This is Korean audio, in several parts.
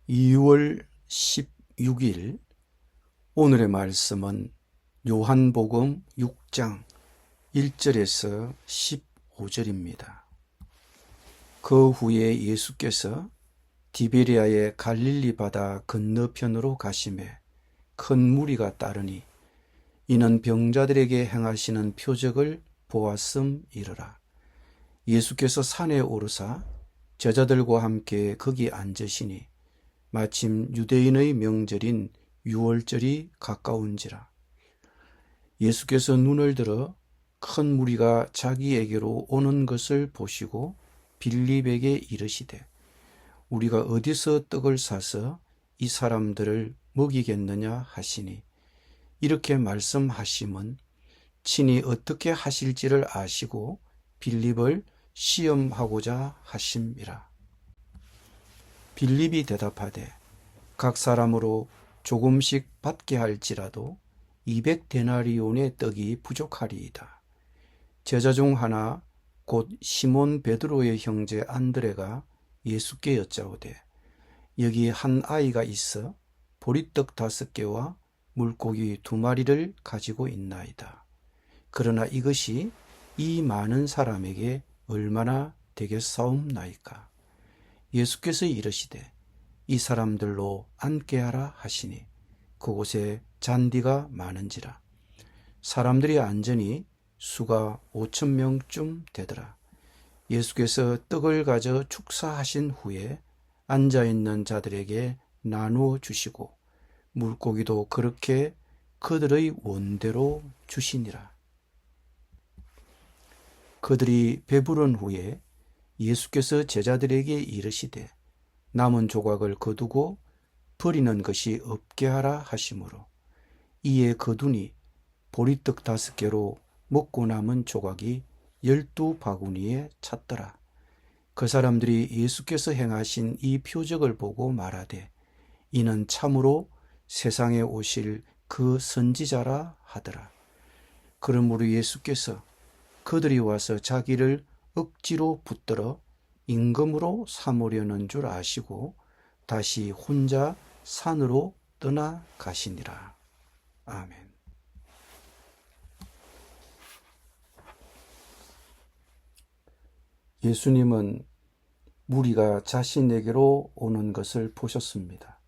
2월 16일 오늘의 말씀은 요한복음 6장 1절에서 15절입니다. 그 후에 예수께서 디베리아의 갈릴리 바다 건너편으로 가시매 큰 무리가 따르니 이는 병자들에게 행하시는 표적을 보았음이러라. 예수께서 산에 오르사 제자들과 함께 거기 앉으시니 마침 유대인의 명절인 유월절이 가까운지라. 예수께서 눈을 들어 큰 무리가 자기에게로 오는 것을 보시고 빌립에게 이르시되 우리가 어디서 떡을 사서 이 사람들을 먹이겠느냐 하시니 이렇게 말씀하심은 친히 어떻게 하실지를 아시고 빌립을 시험하고자 하심이라. 빌립이 대답하되 각 사람으로 조금씩 받게 할지라도 200데나리온의 떡이 부족하리이다. 제자 중 하나 곧 시몬 베드로의 형제 안드레가 예수께 여짜오되 여기 한 아이가 있어 보리떡 5개와 물고기 2마리를 가지고 있나이다. 그러나 이것이 이 많은 사람에게 얼마나 되겠사옵나이까. 예수께서 이르시되 이 사람들로 앉게 하라 하시니 그곳에 잔디가 많은지라. 사람들이 앉으니 수가 5,000명쯤 되더라. 예수께서 떡을 가져 축사하신 후에 앉아있는 자들에게 나누어 주시고 물고기도 그렇게 그들의 원대로 주시니라. 그들이 배부른 후에 예수께서 제자들에게 이르시되 남은 조각을 거두고 버리는 것이 없게 하라 하시므로 이에 거두니 보리떡 5개로 먹고 남은 조각이 12바구니에 찼더라. 그 사람들이 예수께서 행하신 이 표적을 보고 말하되 이는 참으로 세상에 오실 그 선지자라 하더라. 그러므로 예수께서 그들이 와서 자기를 억지로 붙들어 임금으로 삼으려는 줄 아시고 다시 혼자 산으로 떠나가시니라. 아멘. 예수님은 무리가 자신에게로 오는 것을 보셨습니다.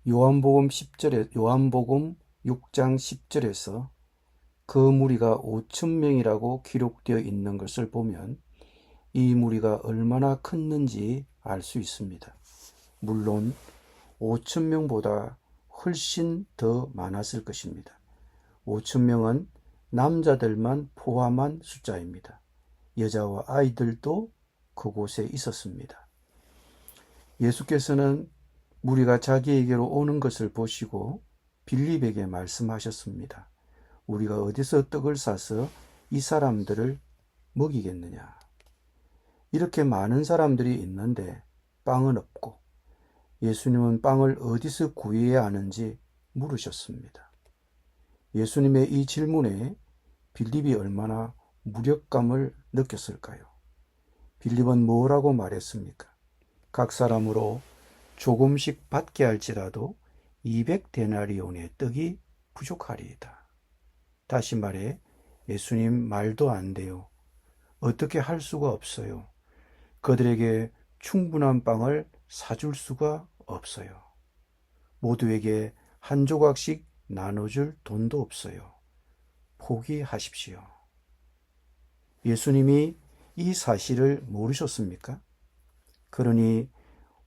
요한복음 6장 10절에서 그 무리가 5,000명이라고 기록되어 있는 것을 보면 이 무리가 얼마나 컸는지 알 수 있습니다. 물론 5,000명보다 훨씬 더 많았을 것입니다. 5,000명은 남자들만 포함한 숫자입니다. 여자와 아이들도 그곳에 있었습니다. 예수께서는 무리가 자기에게로 오는 것을 보시고 빌립에게 말씀하셨습니다. 우리가 어디서 떡을 사서 이 사람들을 먹이겠느냐. 이렇게 많은 사람들이 있는데 빵은 없고 예수님은 빵을 어디서 구해야 하는지 물으셨습니다. 예수님의 이 질문에 빌립이 얼마나 무력감을 느꼈을까요? 빌립은 뭐라고 말했습니까? 각 사람으로 조금씩 받게 할지라도 200데나리온의 떡이 부족하리이다. 다시 말해 예수님 말도 안 돼요. 어떻게 할 수가 없어요. 그들에게 충분한 빵을 사줄 수가 없어요. 모두에게 한 조각씩 나눠줄 돈도 없어요. 포기하십시오. 예수님이 이 사실을 모르셨습니까? 그러니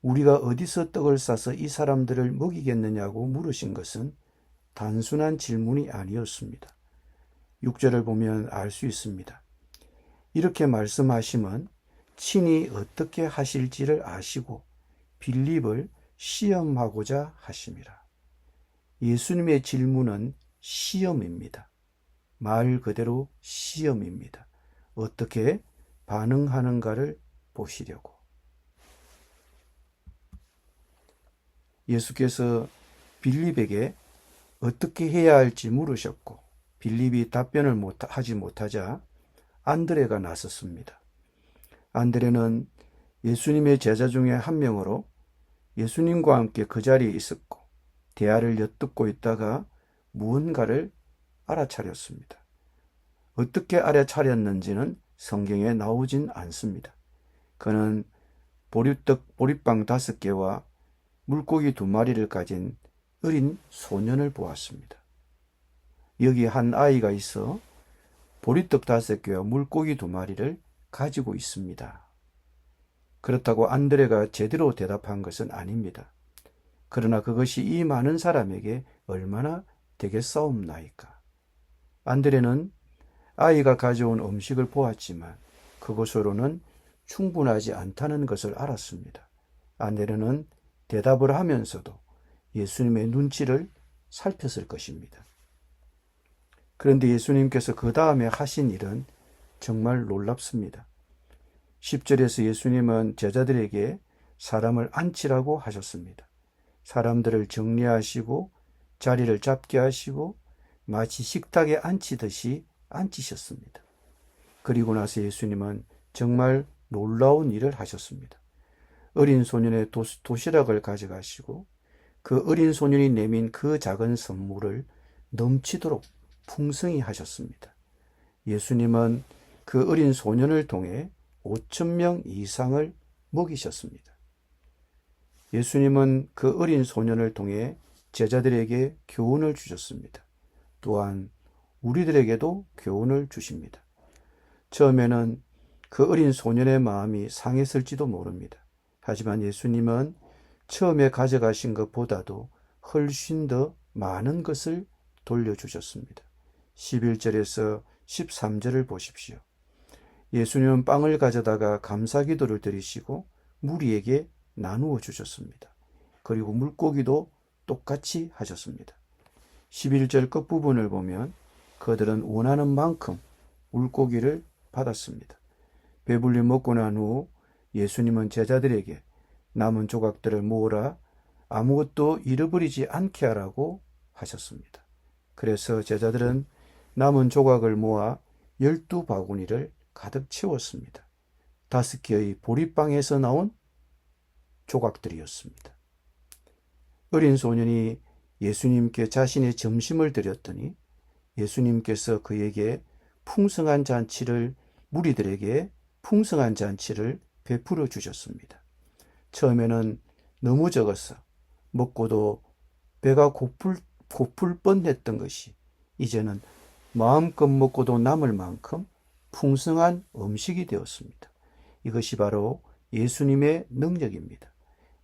우리가 어디서 떡을 싸서 이 사람들을 먹이겠느냐고 물으신 것은 단순한 질문이 아니었습니다. 6절을 보면 알 수 있습니다. 이렇게 말씀하시면 친히 어떻게 하실지를 아시고 빌립을 시험하고자 하심이라. 예수님의 질문은 시험입니다. 말 그대로 시험입니다. 어떻게 반응하는가를 보시려고. 예수께서 빌립에게 어떻게 해야 할지 물으셨고 빌립이 답변을 하지 못하자 안드레가 나섰습니다. 안드레는 예수님의 제자 중에 한 명으로 예수님과 함께 그 자리에 있었고 대화를 엿듣고 있다가 무언가를 알아차렸습니다. 어떻게 알아차렸는지는 성경에 나오진 않습니다. 그는 보리빵 5개와 물고기 2마리를 가진 어린 소년을 보았습니다. 여기 한 아이가 있어 보리떡 5개와 물고기 2마리를 가지고 있습니다. 그렇다고 안드레가 제대로 대답한 것은 아닙니다. 그러나 그것이 이 많은 사람에게 얼마나 되겠사옵나이까. 안드레는 아이가 가져온 음식을 보았지만 그것으로는 충분하지 않다는 것을 알았습니다. 안드레는 대답을 하면서도 예수님의 눈치를 살폈을 것입니다. 그런데 예수님께서 그 다음에 하신 일은 정말 놀랍습니다. 10절에서 예수님은 제자들에게 사람을 앉히라고 하셨습니다. 사람들을 정리하시고 자리를 잡게 하시고 마치 식탁에 앉히듯이 앉히셨습니다. 그리고 나서 예수님은 정말 놀라운 일을 하셨습니다. 어린 소년의 도시락을 가져가시고 그 어린 소년이 내민 그 작은 선물을 넘치도록 풍성히 하셨습니다. 예수님은 그 어린 소년을 통해 5,000명 이상을 먹이셨습니다. 예수님은 그 어린 소년을 통해 제자들에게 교훈을 주셨습니다. 또한 우리들에게도 교훈을 주십니다. 처음에는 그 어린 소년의 마음이 상했을지도 모릅니다. 하지만 예수님은 처음에 가져가신 것보다도 훨씬 더 많은 것을 돌려주셨습니다. 11절에서 13절을 보십시오. 예수님은 빵을 가져다가 감사기도를 드리시고 무리에게 나누어 주셨습니다. 그리고 물고기도 똑같이 하셨습니다. 11절 끝부분을 보면 그들은 원하는 만큼 물고기를 받았습니다. 배불리 먹고 난 후 예수님은 제자들에게 남은 조각들을 모으라 아무것도 잃어버리지 않게 하라고 하셨습니다. 그래서 제자들은 남은 조각을 모아 12바구니를 가득 채웠습니다. 5개의 보리빵에서 나온 조각들이었습니다. 어린 소년이 예수님께 자신의 점심을 드렸더니 예수님께서 그에게 무리들에게 풍성한 잔치를 베풀어 주셨습니다. 처음에는 너무 적어서 먹고도 배가 고플 뻔했던 것이 이제는 마음껏 먹고도 남을 만큼 풍성한 음식이 되었습니다. 이것이 바로 예수님의 능력입니다.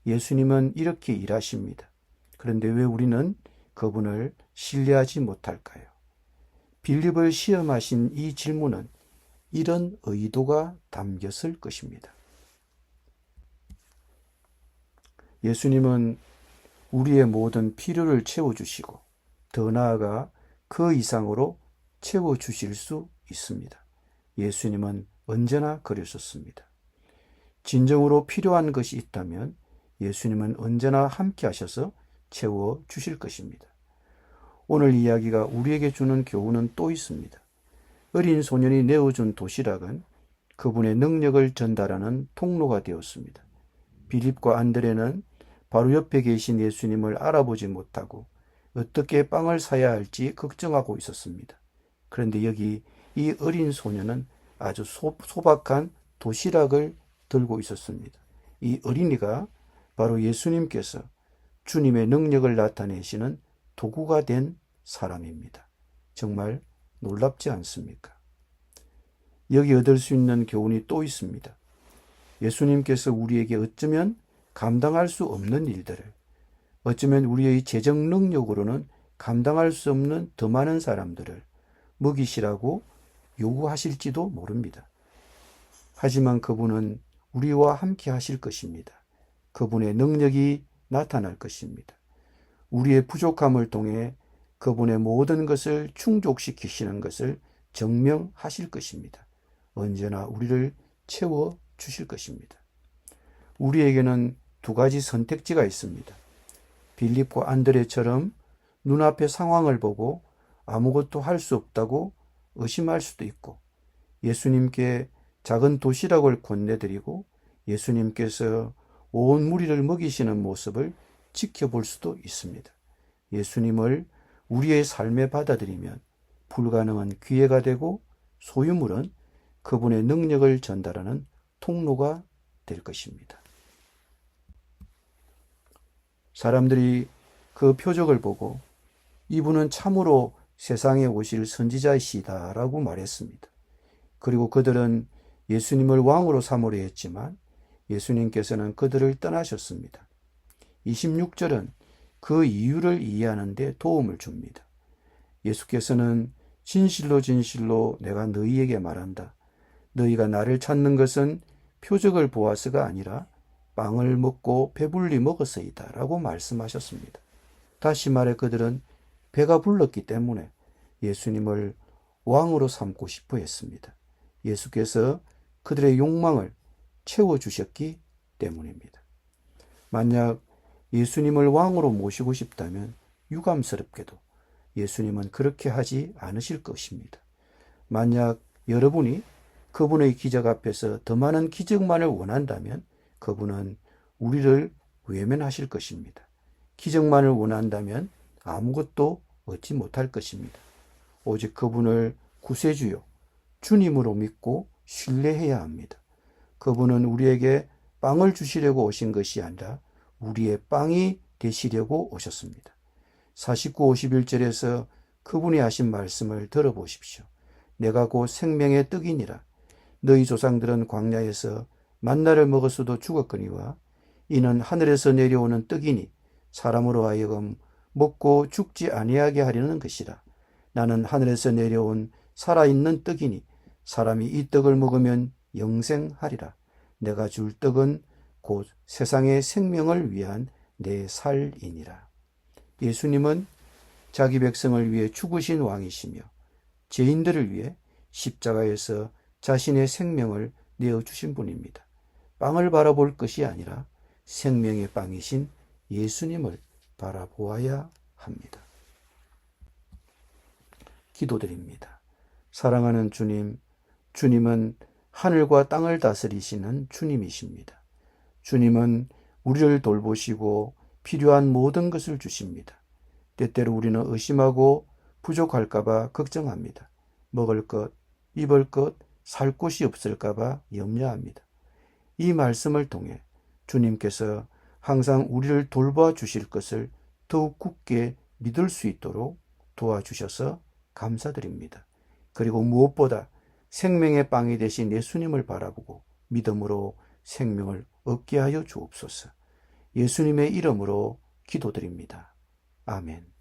예수님은 이렇게 일하십니다. 그런데 왜 우리는 그분을 신뢰하지 못할까요? 빌립을 시험하신 이 질문은 이런 의도가 담겼을 것입니다. 예수님은 우리의 모든 필요를 채워주시고 더 나아가 그 이상으로 채워주실 수 있습니다. 예수님은 언제나 그러셨습니다. 진정으로 필요한 것이 있다면 예수님은 언제나 함께 하셔서 채워주실 것입니다. 오늘 이야기가 우리에게 주는 교훈은 또 있습니다. 어린 소년이 내어준 도시락은 그분의 능력을 전달하는 통로가 되었습니다. 빌립과 안드레는 바로 옆에 계신 예수님을 알아보지 못하고 어떻게 빵을 사야 할지 걱정하고 있었습니다. 그런데 여기 이 어린 소년은 아주 소박한 도시락을 들고 있었습니다. 이 어린이가 바로 예수님께서 주님의 능력을 나타내시는 도구가 된 사람입니다. 정말 놀랍지 않습니까? 여기 얻을 수 있는 교훈이 또 있습니다. 예수님께서 우리에게 어쩌면 감당할 수 없는 일들을, 어쩌면 우리의 재정 능력으로는 감당할 수 없는 더 많은 사람들을 먹이시라고 요구하실지도 모릅니다. 하지만 그분은 우리와 함께 하실 것입니다. 그분의 능력이 나타날 것입니다. 우리의 부족함을 통해 그분의 모든 것을 충족시키시는 것을 증명하실 것입니다. 언제나 우리를 채워주실 것입니다. 우리에게는 2가지 선택지가 있습니다. 빌립과 안드레처럼 눈앞의 상황을 보고 아무것도 할 수 없다고 의심할 수도 있고, 예수님께 작은 도시락을 건네드리고 예수님께서 온 무리를 먹이시는 모습을 지켜볼 수도 있습니다. 예수님을 우리의 삶에 받아들이면 불가능한 기회가 되고 소유물은 그분의 능력을 전달하는 통로가 될 것입니다. 사람들이 그 표적을 보고 이분은 참으로 세상에 오실 선지자이시다 라고 말했습니다. 그리고 그들은 예수님을 왕으로 삼으려 했지만 예수님께서는 그들을 떠나셨습니다. 26절은 그 이유를 이해하는 데 도움을 줍니다. 예수께서는 진실로 진실로 내가 너희에게 말한다. 너희가 나를 찾는 것은 표적을 보아서가 아니라 빵을 먹고 배불리 먹어서이다 라고 말씀하셨습니다. 다시 말해 그들은 배가 불렀기 때문에 예수님을 왕으로 삼고 싶어 했습니다. 예수께서 그들의 욕망을 채워주셨기 때문입니다. 만약 예수님을 왕으로 모시고 싶다면 유감스럽게도 예수님은 그렇게 하지 않으실 것입니다. 만약 여러분이 그분의 기적 앞에서 더 많은 기적만을 원한다면 그분은 우리를 외면하실 것입니다. 기적만을 원한다면 아무것도 얻지 못할 것입니다. 오직 그분을 구세주요, 주님으로 믿고 신뢰해야 합니다. 그분은 우리에게 빵을 주시려고 오신 것이 아니라 우리의 빵이 되시려고 오셨습니다. 49, 51절에서 그분이 하신 말씀을 들어보십시오. 내가 곧 생명의 떡이니라. 너희 조상들은 광야에서 만나를 먹었어도 죽었거니와 이는 하늘에서 내려오는 떡이니 사람으로 하여금 먹고 죽지 아니하게 하려는 것이라. 나는 하늘에서 내려온 살아있는 떡이니 사람이 이 떡을 먹으면 영생하리라. 내가 줄 떡은 곧 세상의 생명을 위한 내 살이니라. 예수님은 자기 백성을 위해 죽으신 왕이시며 죄인들을 위해 십자가에서 자신의 생명을 내어주신 분입니다. 빵을 바라볼 것이 아니라 생명의 빵이신 예수님을 바라보아야 합니다. 기도드립니다. 사랑하는 주님, 주님은 하늘과 땅을 다스리시는 주님이십니다. 주님은 우리를 돌보시고 필요한 모든 것을 주십니다. 때때로 우리는 의심하고 부족할까봐 걱정합니다. 먹을 것, 입을 것, 살 곳이 없을까봐 염려합니다. 이 말씀을 통해 주님께서 항상 우리를 돌봐 주실 것을 더욱 굳게 믿을 수 있도록 도와주셔서 감사드립니다. 그리고 무엇보다 생명의 빵이 되신 예수님을 바라보고 믿음으로 생명을 얻게 하여 주옵소서. 예수님의 이름으로 기도드립니다. 아멘.